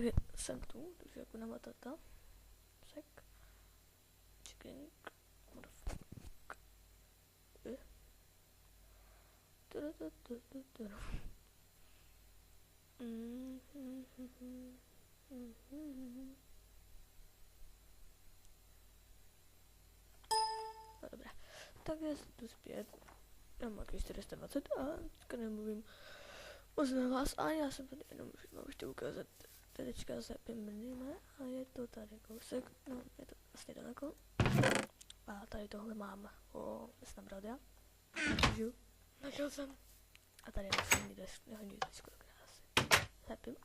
Takže jsem tu, takže jako na matata. Sek. Chicken. No dobré, takže jsem tu zpět. Já mám taky 420 a teďka nemluvím moc na vás a já jsem tady jenom vám ještě ukázat. Teďka se pimrníme a je to tady kousek, no je to vlastně daleko. A tady tohle mám, jsem nabral já. Našel jsem. A tady musím hodně skoro krásy. Hepím.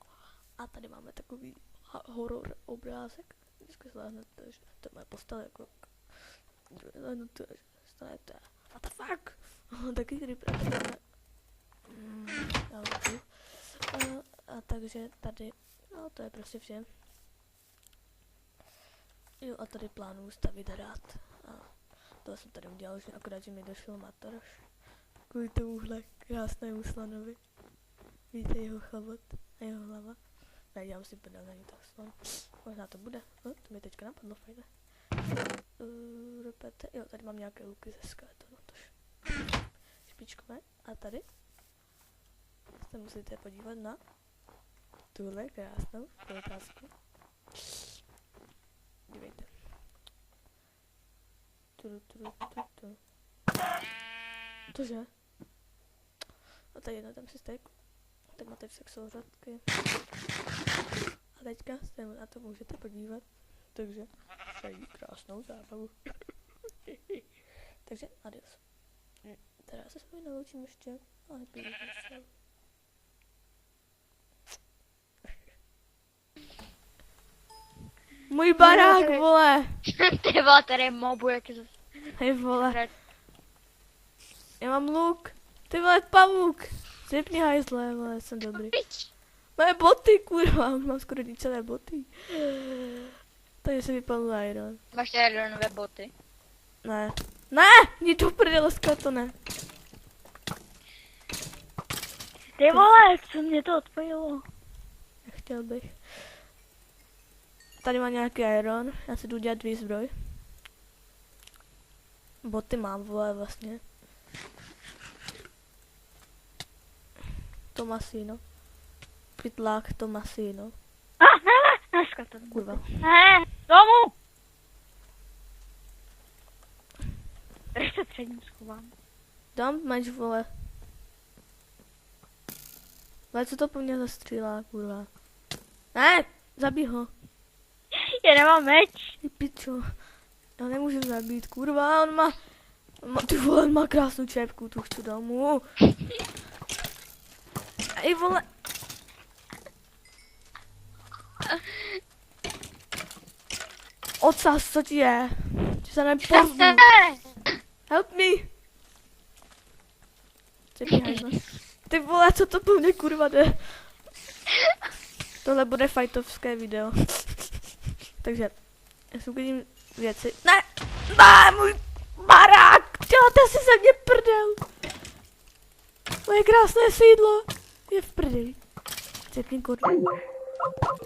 A tady máme takový horor obrázek. Vždycky zhlédnete, že to moje postele jako zhlédnete, že stanete. What the fuck? Taky creeper. A takže tady, no to je prostě vše. Jo a tady plánuju stavit hrad. A to jsem tady udělal, že akorát, že mi došel matroš. Kvůli tomuhle krásnému slanovi. Víte jeho chabot a jeho hlava. Ne, dělám si prdel, není tak slan. Možná to bude, no, to mi teďka napadlo, fajne. Repete, jo, tady mám nějaké luky ze skeletonu, tož špičkové. A tady se musíte podívat na tuhle krásnou otázku. Dívejte. Cože? A tady jedno tam si steak. Tady máte sexuálřadky. A teďka se na to můžete podívat. Takže přeji krásnou zábavu. Takže adios. Teda se s vámi naloučím ještě. Ale pěkně se. Můj barák, vole! Ty vole, tady mobu, jak je zase. Hej, vole. Já mám luk. Ty vole, pavuk. Zipni hajzle, vole, jsem dobrý. Moje boty, kurva, už mám skoro celé boty. Takže se vypadl iron. Máš tady ironové boty? Ne. Ne! Jdi do prdele, to ne. Ty vole, co mě to odpojilo? Chtěl bych. Tady mám nějaký iron, já si jdu dělat výzbroj. Boty mám, vole, vlastně. Tomasino. Pytlák Tomasino. Dneska to Kurva. Domů! Tady se před ním schovám. Dám meč, vole. Ale co to po mně zastřílá, kurva. Ne, zabij ho. Já nemám meč. Ty pičo. Já nemůžu zabít, kurva, on má ty vole, on má krásnou čepku, tu chci domů. Ej, vole. Ocas, co ti je? Ty se nepozvu. Help me. Ty vole, co to po mně kurva jde? Tohle bude fightovské video. Takže, já si uklidím věci. Ne, můj barák, děláte si ze mě prdel. Moje krásné sídlo je v prdeli. Cepni kurva.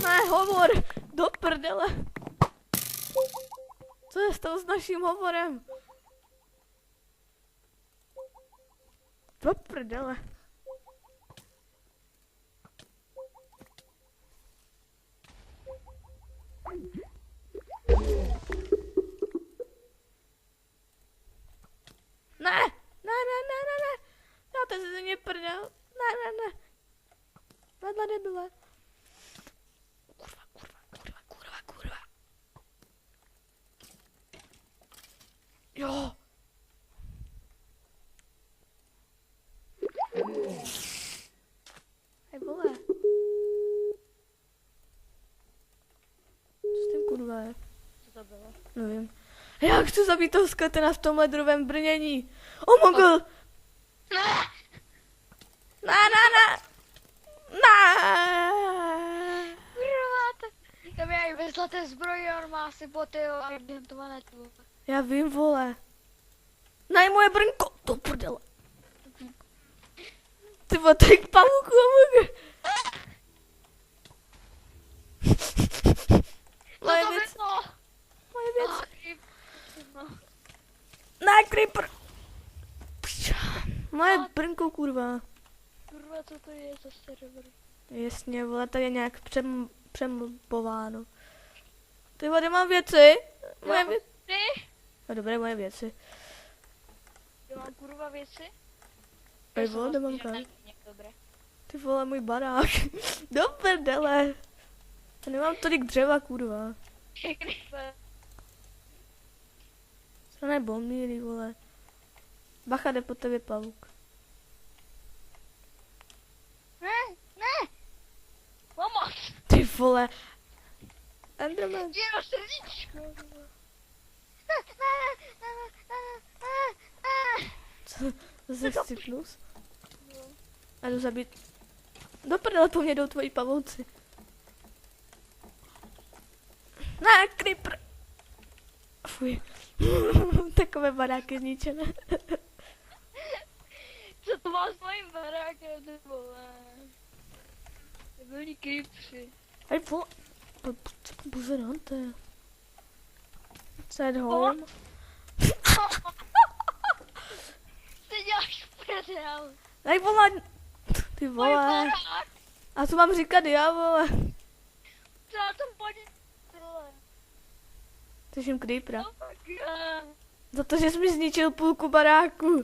Ne, hovor, do prdele. Co je stalo s naším hovorem? Do prdele. Ne. Dáte si ze mě prdel. Ne. Vedle debile. Kurva. Jo. Hej, vole. Co s tím kurva je? Co to bylo? Nevím. Já chci zabít toho skeletena v tom ledrovém brnění. Omogl! Ne. To mi aj ve zlaté zbroji, on má asi boty a argentované tu. Já vím, vole. Ne, moje brnko! Do prdele. Ty vole, tak pavouku, omogl. Ne, creeper! Moje brnko, kurva. Kurva, co to je za server? Jasně, vole, to je nějak přemlubováno. Ty vole, kde mám věci? Moje věci. Ty? No dobré, moje věci. Já mám kurva věci? Ty Já jsem vole, nemám vlastně, kam. že ne- Dobré. Ty vole, můj barák. Do prdele. Já nemám tolik dřeva, kurva. To nebo míry, vole. Bacha, jde po tebe pavouk. Ne! Pomoc! Ty vole. Enderman. Jenom srdíčko. Co? Zase vcipnus? A jdu zabít. Do prdele, po mně jdou tvoji pavouci. Ne, creeper. Fuj. Takové baráky zničené. Co to má s mojím barákem, ty vole? To byli creepři. Hej, vole. Buzerante. Set home. Ty děláš prdel. Hej, vole. Ty Můj vole. barák. A co mám říkat já, vole? Co já to podě... Vole. Slyším creepera. Oh my god. Za to, že jsi mi zničil půlku baráku.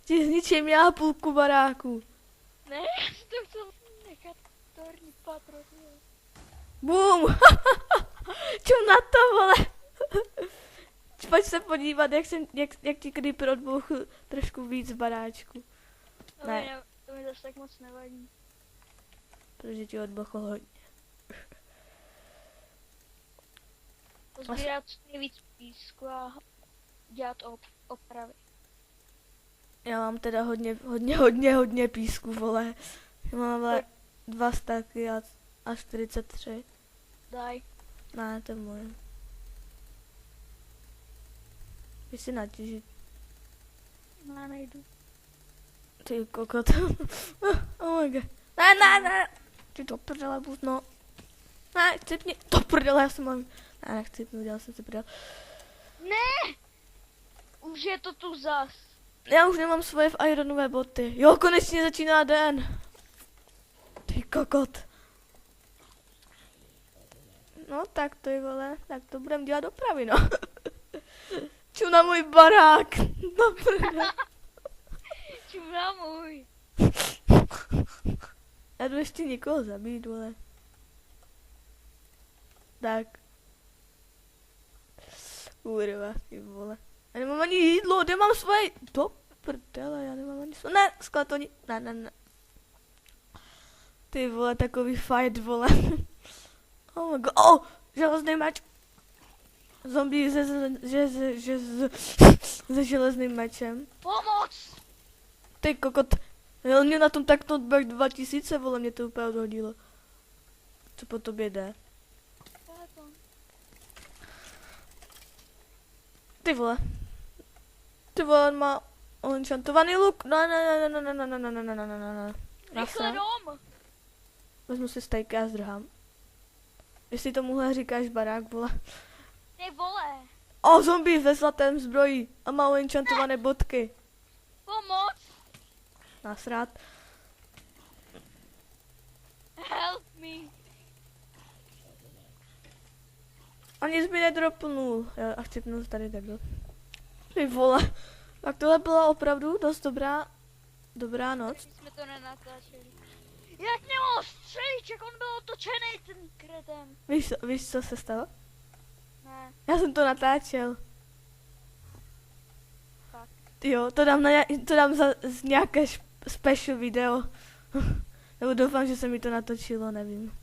Ti zničím já půlku baráku. Ne, já si to chtěl nechat torní patro. Bum! Čum na to, vole! Pojď se podívat, jak ti creeper odbouchl trošku víc baráčku. Ne. To mi zase tak moc nevadí. Protože ti odbouchl hodně. Pozbírat nejvíc písku a dělat opravy. Já mám teda hodně písku, vole. Já mám, vole, 2 staky a 43. Daj. Ne, to je moje. Když si natěžit. Ne, nejdu. Ty kokot. Oh my god. Ne. Ty to prdele, no. Ne, chcipni. To prdele, já jsem mám. Ne, nechcipnu, dělal jsem si prdel. Ne! Už je to tu zas. Já už nemám svoje v ironové boty. Jo, konečně začíná den. Ty kokot. No tak to je, vole, tak to budem dělat dopravy, no. Ču na můj barák. No prdele. Čumra můj. Já jdu ještě někoho zabít, vole. Tak. Kurva, ty vole. Já nemám ani jídlo, kde mám svoje... Do prdele, já nemám ani svoje... Ne, sklatoní... Ne. Ty vole, takový fight, vole. Oh my god, oh, železný meč. Zombie se železným mečem. Pomoc! Ty kokot. Jel mě na tom tak Knockback 2000, vole, mě to úplně odhodilo. Co po tobě jde? Ty vole. Ty vole, on má enchantovaný luk. Ne. Rychle dom! Vezmu si stejky a zdrhám. Jestli tomuhle říkáš barák, vole. Ty vole! O, zombie ve zlatém zbroji a má enchantované bodky. Pomoc! Nasrát. Help me! A nic mi nedropnul. Já a chcipnul tady takhle. Ty vole. Tak tohle byla opravdu dost dobrá noc. My jsme to nenatáčeli. Jak nemohl střelíček, on byl otočený ten kreten. Víš, co se stalo? Ne, Já jsem to natáčel. fakt. Jo, to dám za nějaké special video. Nebo doufám, že se mi to natočilo, nevím.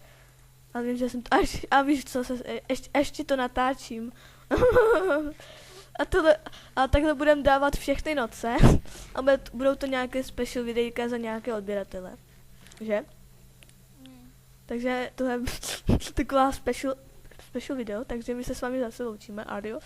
A vím, že jsem to... A víš co, ještě to natáčím. A takhle budem dávat všechny noce. A budou to nějaké special videjka za nějaké odběratele. Že? Takže tohle je taková special video, takže my se s vámi zase loučíme. Adios.